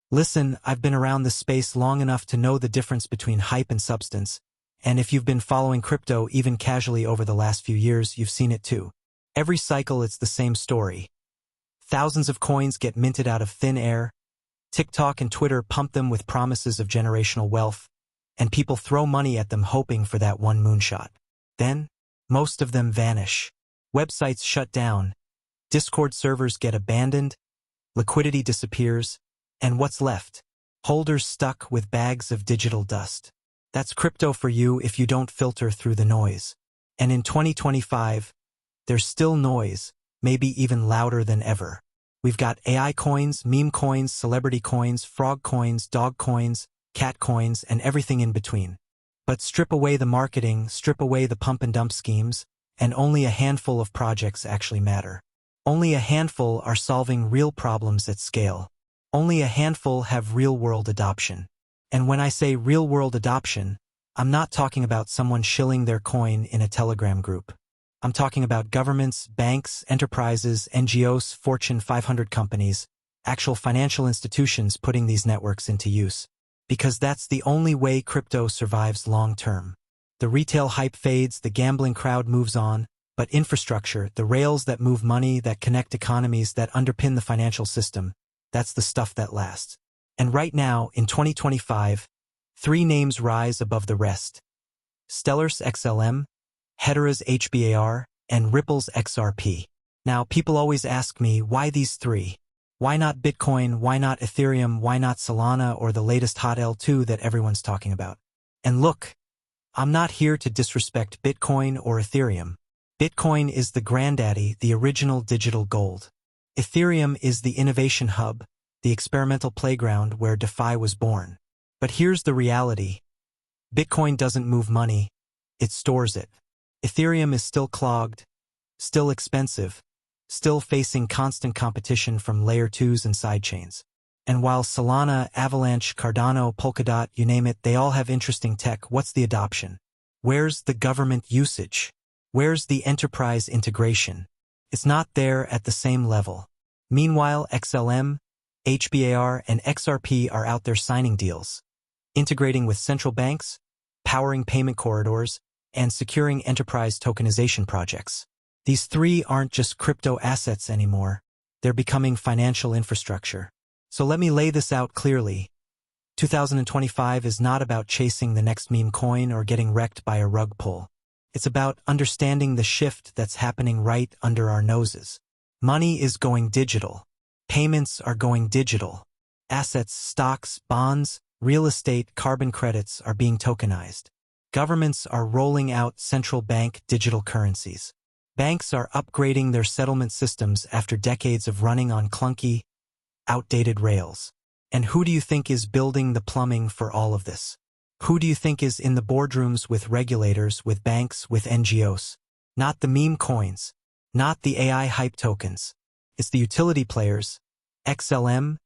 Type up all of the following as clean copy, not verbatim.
Listen, I've been around this space long enough to know the difference between hype and substance, and if you've been following crypto even casually over the last few years, you've seen it too. Every cycle, it's the same story. Thousands of coins get minted out of thin air, TikTok and Twitter pump them with promises of generational wealth, and people throw money at them hoping for that one moonshot. Then, most of them vanish. Websites shut down, Discord servers get abandoned, liquidity disappears, and what's left? Holders stuck with bags of digital dust. That's crypto for you if you don't filter through the noise. And in 2025, there's still noise, maybe even louder than ever. We've got AI coins, meme coins, celebrity coins, frog coins, dog coins, cat coins, and everything in between. But strip away the marketing, strip away the pump and dump schemes, and only a handful of projects actually matter. Only a handful are solving real problems at scale. Only a handful have real-world adoption. And when I say real-world adoption, I'm not talking about someone shilling their coin in a Telegram group. I'm talking about governments, banks, enterprises, NGOs, Fortune 500 companies, actual financial institutions putting these networks into use. Because that's the only way crypto survives long-term. The retail hype fades, the gambling crowd moves on, but infrastructure, the rails that move money, that connect economies, that underpin the financial system, that's the stuff that lasts. And right now, in 2025, 3 names rise above the rest. Stellar's XLM, Hedera's HBAR, and Ripple's XRP. Now, people always ask me, why these 3? Why not Bitcoin, why not Ethereum, why not Solana, or the latest hot L2 that everyone's talking about? And look, I'm not here to disrespect Bitcoin or Ethereum. Bitcoin is the granddaddy, the original digital gold. Ethereum is the innovation hub, the experimental playground where DeFi was born. But here's the reality. Bitcoin doesn't move money, it stores it. Ethereum is still clogged, still expensive, still facing constant competition from layer 2s and sidechains. And while Solana, Avalanche, Cardano, Polkadot, you name it, they all have interesting tech, what's the adoption? Where's the government usage? Where's the enterprise integration? It's not there at the same level. Meanwhile, XLM, HBAR, and XRP are out there signing deals, integrating with central banks, powering payment corridors, and securing enterprise tokenization projects. These 3 aren't just crypto assets anymore. They're becoming financial infrastructure. So let me lay this out clearly. 2025 is not about chasing the next meme coin or getting wrecked by a rug pull. It's about understanding the shift that's happening right under our noses. Money is going digital. Payments are going digital. Assets, stocks, bonds, real estate, carbon credits are being tokenized. Governments are rolling out central bank digital currencies. Banks are upgrading their settlement systems after decades of running on clunky, outdated rails. And who do you think is building the plumbing for all of this? Who do you think is in the boardrooms with regulators, with banks, with NGOs? Not the meme coins, not the AI hype tokens. It's the utility players, XLM,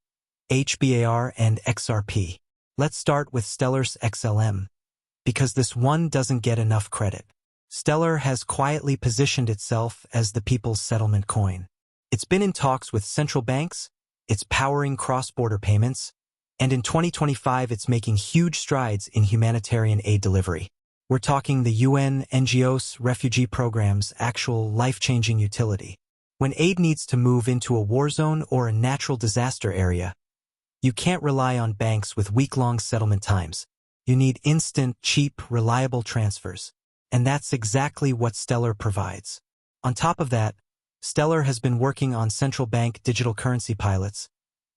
HBAR, and XRP. Let's start with Stellar's XLM, because this one doesn't get enough credit. Stellar has quietly positioned itself as the people's settlement coin. It's been in talks with central banks, it's powering cross-border payments, and in 2025 it's making huge strides in humanitarian aid delivery. We're talking the UN, NGOs, refugee programs, actual life-changing utility. When aid needs to move into a war zone or a natural disaster area, you can't rely on banks with week-long settlement times. You need instant, cheap, reliable transfers. And that's exactly what Stellar provides. On top of that, Stellar has been working on central bank digital currency pilots,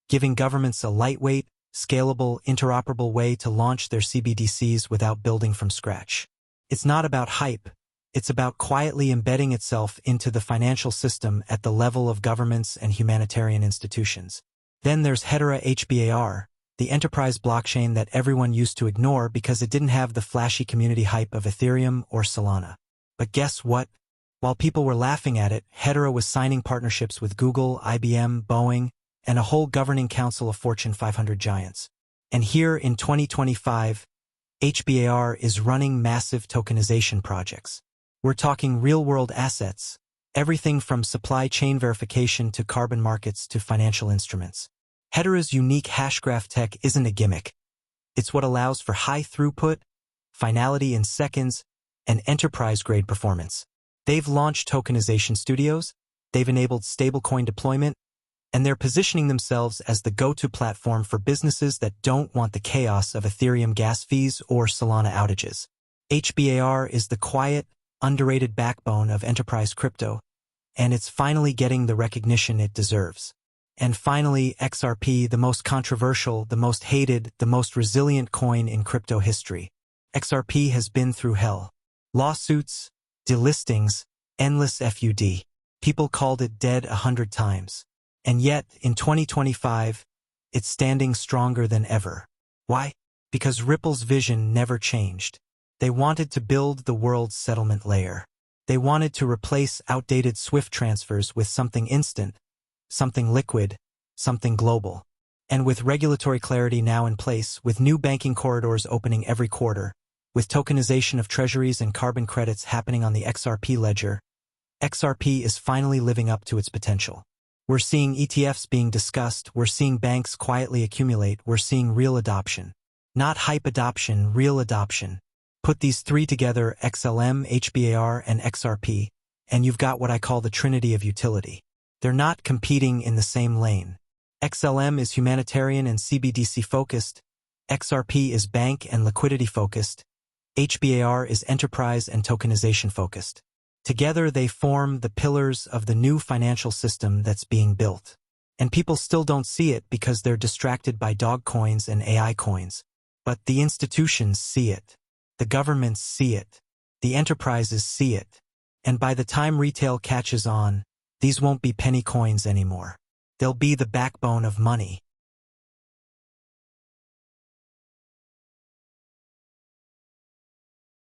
giving governments a lightweight, scalable, interoperable way to launch their CBDCs without building from scratch. It's not about hype. It's about quietly embedding itself into the financial system at the level of governments and humanitarian institutions. Then there's Hedera HBAR, the enterprise blockchain that everyone used to ignore because it didn't have the flashy community hype of Ethereum or Solana. But guess what? While people were laughing at it, Hedera was signing partnerships with Google, IBM, Boeing, and a whole governing council of Fortune 500 giants. And here in 2025, HBAR is running massive tokenization projects. We're talking real-world assets, everything from supply chain verification to carbon markets to financial instruments. Hedera's unique hashgraph tech isn't a gimmick. It's what allows for high throughput, finality in seconds, and enterprise-grade performance. They've launched tokenization studios, they've enabled stablecoin deployment, and they're positioning themselves as the go-to platform for businesses that don't want the chaos of Ethereum gas fees or Solana outages. HBAR is the quiet, underrated backbone of enterprise crypto, and it's finally getting the recognition it deserves. And finally, XRP, the most controversial, the most hated, the most resilient coin in crypto history. XRP has been through hell. Lawsuits, delistings, endless FUD. People called it dead 100 times. And yet, in 2025, it's standing stronger than ever. Why? Because Ripple's vision never changed. They wanted to build the world's settlement layer. They wanted to replace outdated SWIFT transfers with something instant, something liquid, something global. And with regulatory clarity now in place, with new banking corridors opening every quarter, with tokenization of treasuries and carbon credits happening on the XRP ledger, XRP is finally living up to its potential. We're seeing ETFs being discussed, we're seeing banks quietly accumulate, we're seeing real adoption. Not hype adoption, real adoption. Put these three together, XLM, HBAR, and XRP, and you've got what I call the trinity of utility. They're not competing in the same lane. XLM is humanitarian and CBDC focused, XRP is bank and liquidity focused, HBAR is enterprise and tokenization focused. Together they form the pillars of the new financial system that's being built. And people still don't see it because they're distracted by dog coins and AI coins. But the institutions see it. The governments see it. The enterprises see it. And by the time retail catches on, these won't be penny coins anymore. They'll be the backbone of money.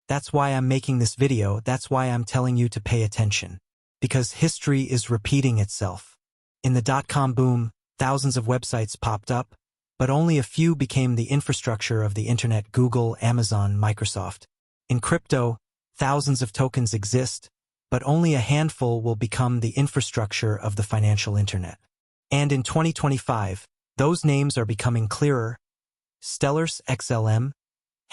That's why I'm making this video, that's why I'm telling you to pay attention. Because history is repeating itself. In the dot-com boom, thousands of websites popped up, but only a few became the infrastructure of the internet: Google, Amazon, Microsoft. In crypto, thousands of tokens exist, but only a handful will become the infrastructure of the financial internet. And in 2025, those names are becoming clearer: Stellar's XLM,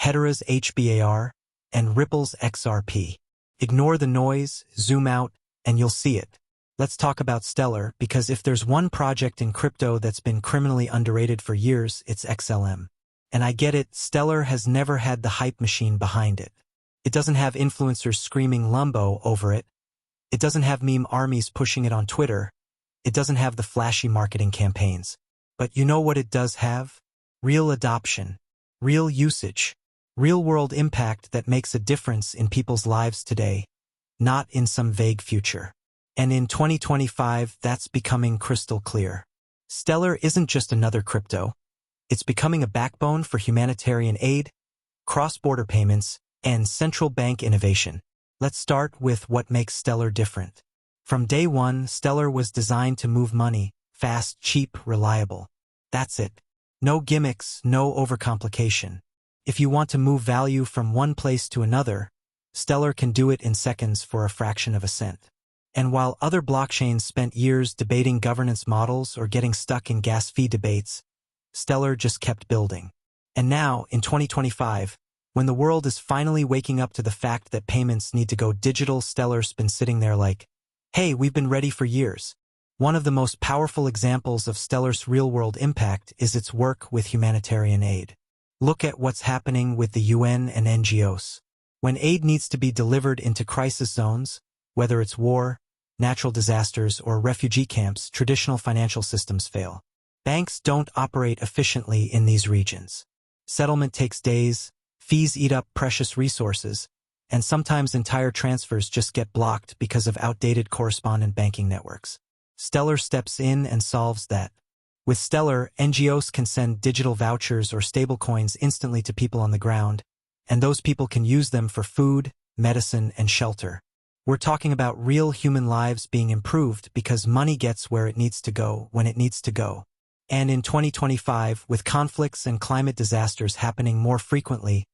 Hedera's HBAR, and Ripple's XRP. Ignore the noise, zoom out, and you'll see it. Let's talk about Stellar, because if there's one project in crypto that's been criminally underrated for years, it's XLM. And I get it, Stellar has never had the hype machine behind it. It doesn't have influencers screaming Lumbo over it. It doesn't have meme armies pushing it on Twitter. It doesn't have the flashy marketing campaigns. But you know what it does have? Real adoption, real usage, real-world impact that makes a difference in people's lives today, not in some vague future. And in 2025, that's becoming crystal clear. Stellar isn't just another crypto. It's becoming a backbone for humanitarian aid, cross-border payments, and central bank innovation. Let's start with what makes Stellar different. From day one, Stellar was designed to move money, fast, cheap, reliable. That's it. No gimmicks, no overcomplication. If you want to move value from one place to another, Stellar can do it in seconds for a fraction of a cent. And while other blockchains spent years debating governance models or getting stuck in gas fee debates, Stellar just kept building. And now, in 2025, when the world is finally waking up to the fact that payments need to go digital, Stellar's been sitting there like, hey, we've been ready for years. One of the most powerful examples of Stellar's real-world impact is its work with humanitarian aid. Look at what's happening with the UN and NGOs. When aid needs to be delivered into crisis zones, whether it's war, natural disasters, or refugee camps, traditional financial systems fail. Banks don't operate efficiently in these regions. Settlement takes days, fees eat up precious resources, and sometimes entire transfers just get blocked because of outdated correspondent banking networks. Stellar steps in and solves that. With Stellar, NGOs can send digital vouchers or stablecoins instantly to people on the ground, and those people can use them for food, medicine, and shelter. We're talking about real human lives being improved because money gets where it needs to go when it needs to go. And in 2025, with conflicts and climate disasters happening more frequently,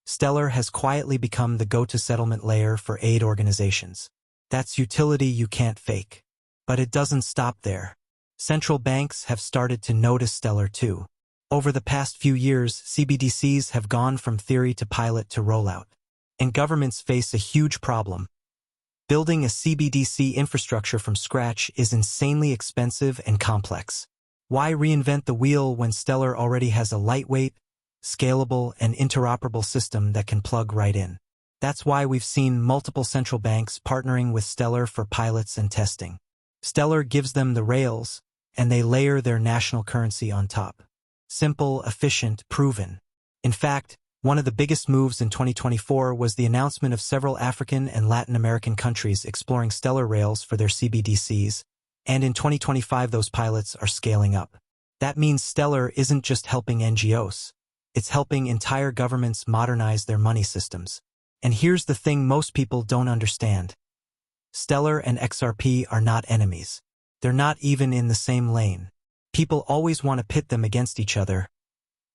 Stellar has quietly become the go-to settlement layer for aid organizations. That's utility you can't fake. But it doesn't stop there. Central banks have started to notice Stellar too. Over the past few years, CBDCs have gone from theory to pilot to rollout. And governments face a huge problem. Building a CBDC infrastructure from scratch is insanely expensive and complex. Why reinvent the wheel when Stellar already has a lightweight, scalable, and interoperable system that can plug right in? That's why we've seen multiple central banks partnering with Stellar for pilots and testing. Stellar gives them the rails, and they layer their national currency on top. Simple, efficient, proven. In fact, one of the biggest moves in 2024 was the announcement of several African and Latin American countries exploring Stellar rails for their CBDCs, and in 2025 those pilots are scaling up. That means Stellar isn't just helping NGOs. It's helping entire governments modernize their money systems. And here's the thing most people don't understand. Stellar and XRP are not enemies. They're not even in the same lane. People always want to pit them against each other.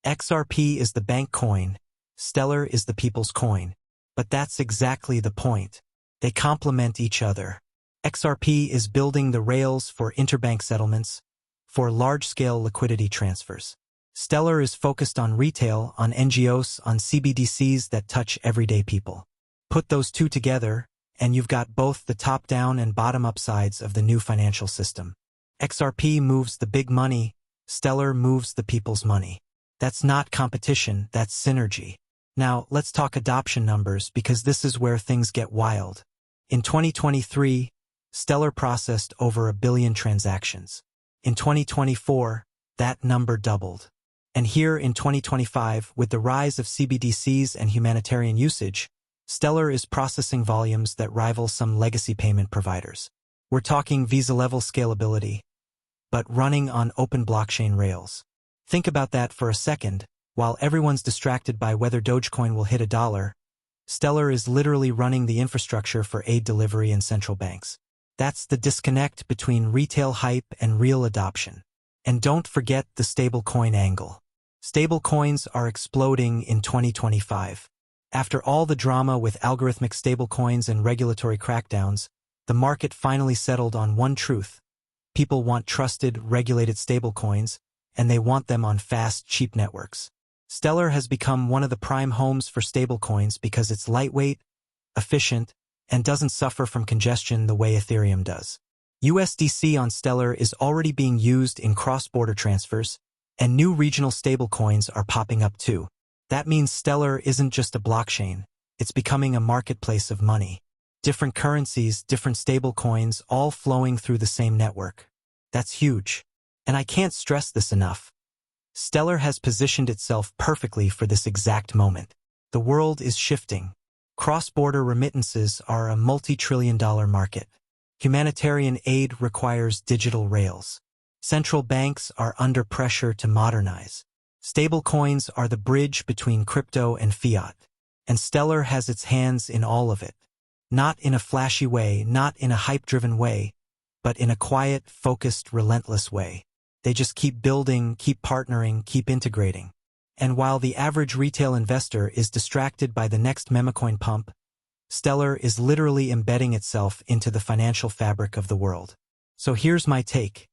XRP is the bank coin. Stellar is the people's coin. But that's exactly the point. They complement each other. XRP is building the rails for interbank settlements, for large-scale liquidity transfers. Stellar is focused on retail, on NGOs, on CBDCs that touch everyday people. Put those two together, and you've got both the top-down and bottom-up sides of the new financial system. XRP moves the big money, Stellar moves the people's money. That's not competition, that's synergy. Now, let's talk adoption numbers because this is where things get wild. In 2023, Stellar processed over 1 billion transactions. In 2024, that number doubled. And here in 2025, with the rise of CBDCs and humanitarian usage, Stellar is processing volumes that rival some legacy payment providers. We're talking Visa-level scalability, but running on open blockchain rails. Think about that for a second. While everyone's distracted by whether Dogecoin will hit $1, Stellar is literally running the infrastructure for aid delivery and central banks. That's the disconnect between retail hype and real adoption. And don't forget the stablecoin angle. Stablecoins are exploding in 2025. After all the drama with algorithmic stablecoins and regulatory crackdowns, the market finally settled on one truth. People want trusted, regulated stablecoins, and they want them on fast, cheap networks. Stellar has become one of the prime homes for stablecoins because it's lightweight, efficient, and doesn't suffer from congestion the way Ethereum does. USDC on Stellar is already being used in cross-border transfers, and new regional stablecoins are popping up too. That means Stellar isn't just a blockchain, it's becoming a marketplace of money. Different currencies, different stablecoins, all flowing through the same network. That's huge. And I can't stress this enough. Stellar has positioned itself perfectly for this exact moment. The world is shifting. Cross-border remittances are a multi-trillion-dollar market. Humanitarian aid requires digital rails. Central banks are under pressure to modernize. Stablecoins are the bridge between crypto and fiat. And Stellar has its hands in all of it. Not in a flashy way, not in a hype-driven way, but in a quiet, focused, relentless way. They just keep building, keep partnering, keep integrating. And while the average retail investor is distracted by the next memecoin pump, Stellar is literally embedding itself into the financial fabric of the world. So here's my take.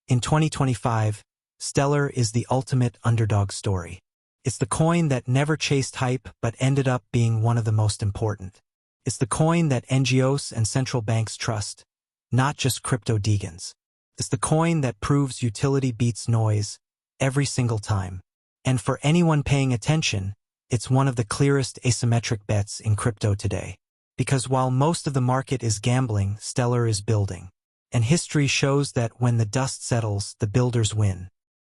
In 2025, Stellar is the ultimate underdog story. It's the coin that never chased hype but ended up being one of the most important. It's the coin that NGOs and central banks trust, not just crypto deegans. It's the coin that proves utility beats noise every single time. And for anyone paying attention, it's one of the clearest asymmetric bets in crypto today. Because while most of the market is gambling, Stellar is building. And history shows that when the dust settles, the builders win.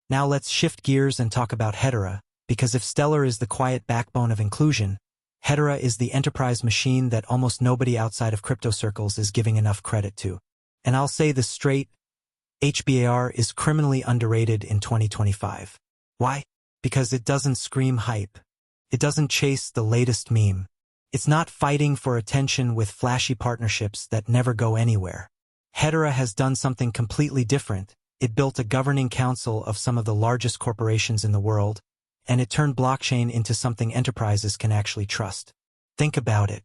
Now let's shift gears and talk about Hedera, because if Stellar is the quiet backbone of inclusion, Hedera is the enterprise machine that almost nobody outside of crypto circles is giving enough credit to. And I'll say this straight, HBAR is criminally underrated in 2025. Why? Because it doesn't scream hype. It doesn't chase the latest meme. It's not fighting for attention with flashy partnerships that never go anywhere. Hedera has done something completely different. It built a governing council of some of the largest corporations in the world, and it turned blockchain into something enterprises can actually trust. Think about it.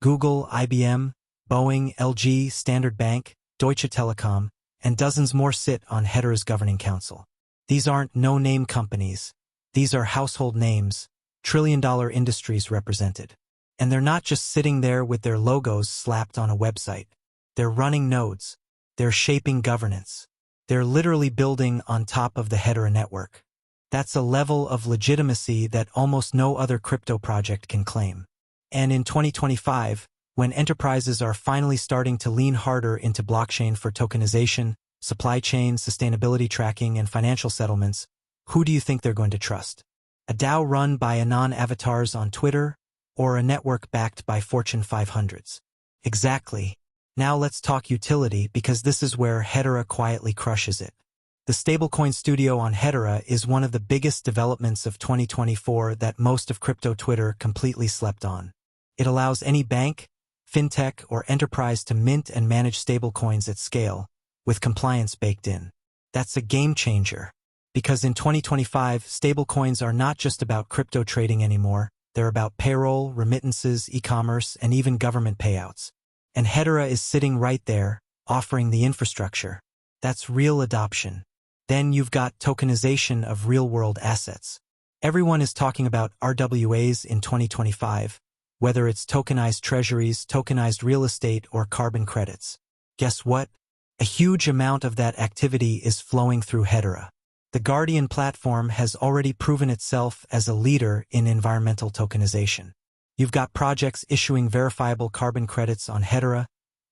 Google, IBM, Boeing, LG, Standard Bank, Deutsche Telekom, and dozens more sit on Hedera's governing council. These aren't no-name companies. These are household names, trillion-dollar industries represented. And they're not just sitting there with their logos slapped on a website. They're running nodes. They're shaping governance. They're literally building on top of the Hedera network. That's a level of legitimacy that almost no other crypto project can claim. And in 2025, when enterprises are finally starting to lean harder into blockchain for tokenization, supply chain, sustainability tracking, and financial settlements, who do you think they're going to trust? A DAO run by Anon avatars on Twitter, or a network backed by Fortune 500s? Exactly. Now let's talk utility, because this is where Hedera quietly crushes it. The stablecoin studio on Hedera is one of the biggest developments of 2024 that most of crypto Twitter completely slept on. It allows any bank, fintech, or enterprise to mint and manage stablecoins at scale, with compliance baked in. That's a game changer. Because in 2025, stablecoins are not just about crypto trading anymore, they're about payroll, remittances, e-commerce, and even government payouts. And Hedera is sitting right there, offering the infrastructure. That's real adoption. Then you've got tokenization of real-world assets. Everyone is talking about RWAs in 2025, whether it's tokenized treasuries, tokenized real estate, or carbon credits. Guess what? A huge amount of that activity is flowing through Hedera. The Guardian platform has already proven itself as a leader in environmental tokenization. You've got projects issuing verifiable carbon credits on Hedera,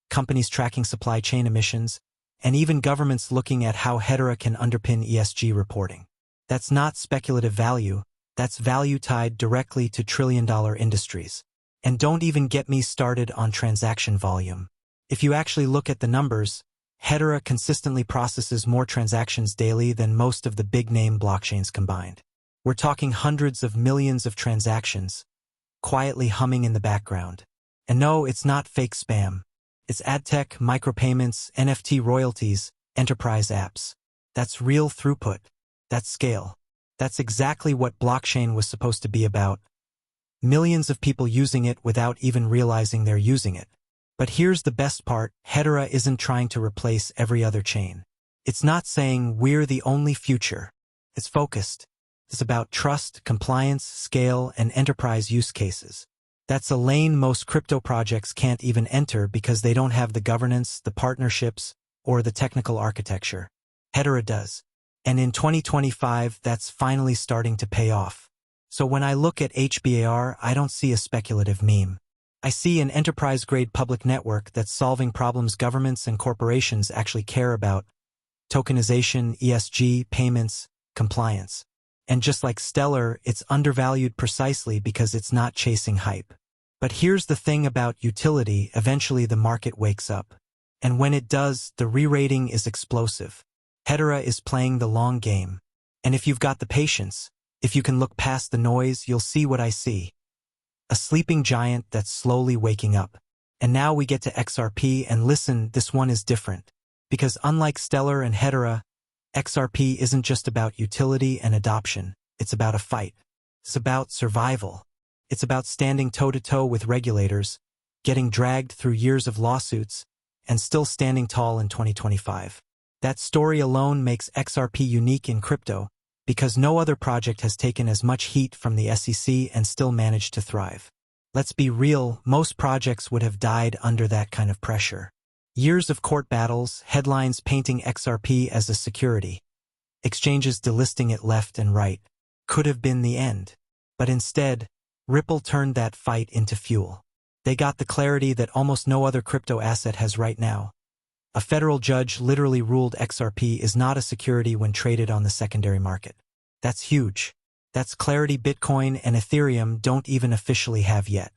companies tracking supply chain emissions, and even governments looking at how Hedera can underpin ESG reporting. That's not speculative value, that's value tied directly to trillion-dollar industries. And don't even get me started on transaction volume. If you actually look at the numbers, Hedera consistently processes more transactions daily than most of the big-name blockchains combined. We're talking hundreds of millions of transactions, quietly humming in the background. And no, it's not fake spam. It's adtech, micropayments, NFT royalties, enterprise apps. That's real throughput. That's scale. That's exactly what blockchain was supposed to be about. Millions of people using it without even realizing they're using it. But here's the best part, Hedera isn't trying to replace every other chain. It's not saying we're the only future. It's focused. It's about trust, compliance, scale, and enterprise use cases. That's a lane most crypto projects can't even enter because they don't have the governance, the partnerships, or the technical architecture. Hedera does. And in 2025, that's finally starting to pay off. So when I look at HBAR, I don't see a speculative meme. I see an enterprise-grade public network that's solving problems governments and corporations actually care about: tokenization, ESG, payments, compliance. And just like Stellar, it's undervalued precisely because it's not chasing hype. But here's the thing about utility: eventually the market wakes up. And when it does, the re-rating is explosive. Hedera is playing the long game. And if you've got the patience, if you can look past the noise, you'll see what I see. A sleeping giant that's slowly waking up. And now we get to XRP, and listen, this one is different. Because unlike Stellar and Hedera, XRP isn't just about utility and adoption. It's about a fight. It's about survival. It's about standing toe-to-toe with regulators, getting dragged through years of lawsuits, and still standing tall in 2025. That story alone makes XRP unique in crypto, because no other project has taken as much heat from the SEC and still managed to thrive. Let's be real, most projects would have died under that kind of pressure. Years of court battles, headlines painting XRP as a security, exchanges delisting it left and right, could have been the end. But instead, Ripple turned that fight into fuel. They got the clarity that almost no other crypto asset has right now. A federal judge literally ruled XRP is not a security when traded on the secondary market. That's huge. That's clarity Bitcoin and Ethereum don't even officially have yet.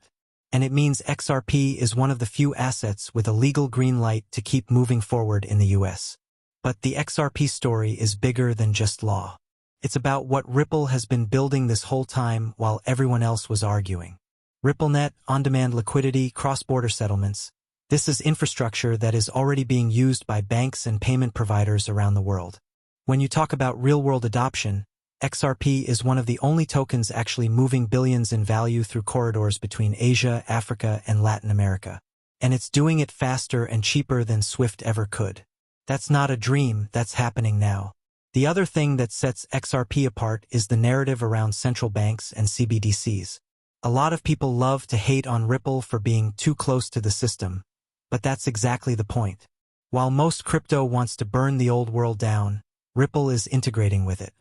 And it means XRP is one of the few assets with a legal green light to keep moving forward in the US. But the XRP story is bigger than just law. It's about what Ripple has been building this whole time while everyone else was arguing. RippleNet, on-demand liquidity, cross-border settlements. This is infrastructure that is already being used by banks and payment providers around the world. When you talk about real-world adoption, XRP is one of the only tokens actually moving billions in value through corridors between Asia, Africa, and Latin America. And it's doing it faster and cheaper than SWIFT ever could. That's not a dream, that's happening now. The other thing that sets XRP apart is the narrative around central banks and CBDCs. A lot of people love to hate on Ripple for being too close to the system, but that's exactly the point. While most crypto wants to burn the old world down, Ripple is integrating with it.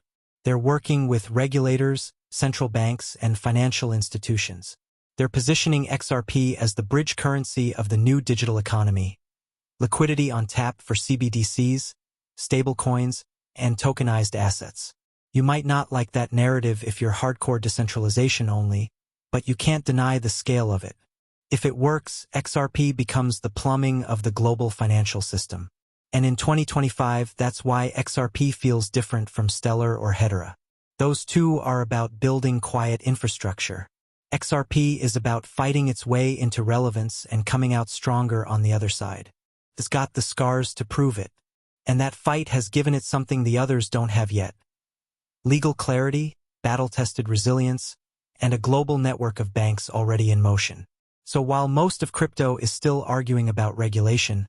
They're working with regulators, central banks, and financial institutions. They're positioning XRP as the bridge currency of the new digital economy. Liquidity on tap for CBDCs, stablecoins, and tokenized assets. You might not like that narrative if you're hardcore decentralization only, but you can't deny the scale of it. If it works, XRP becomes the plumbing of the global financial system. And in 2025, that's why XRP feels different from Stellar or Hedera. Those two are about building quiet infrastructure. XRP is about fighting its way into relevance and coming out stronger on the other side. It's got the scars to prove it. And that fight has given it something the others don't have yet. Legal clarity, battle-tested resilience, and a global network of banks already in motion. So while most of crypto is still arguing about regulation,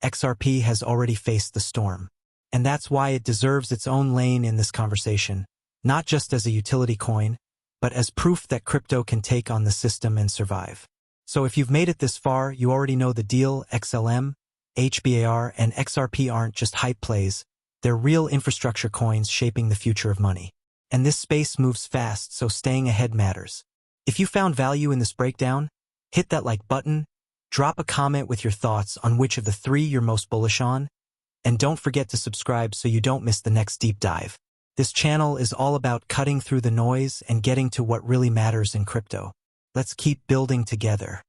XRP has already faced the storm. And that's why it deserves its own lane in this conversation, not just as a utility coin, but as proof that crypto can take on the system and survive. So if you've made it this far, you already know the deal. XLM, HBAR, and XRP aren't just hype plays, they're real infrastructure coins shaping the future of money. And this space moves fast, so staying ahead matters. If you found value in this breakdown, hit that like button, drop a comment with your thoughts on which of the three you're most bullish on, and don't forget to subscribe so you don't miss the next deep dive. This channel is all about cutting through the noise and getting to what really matters in crypto. Let's keep building together.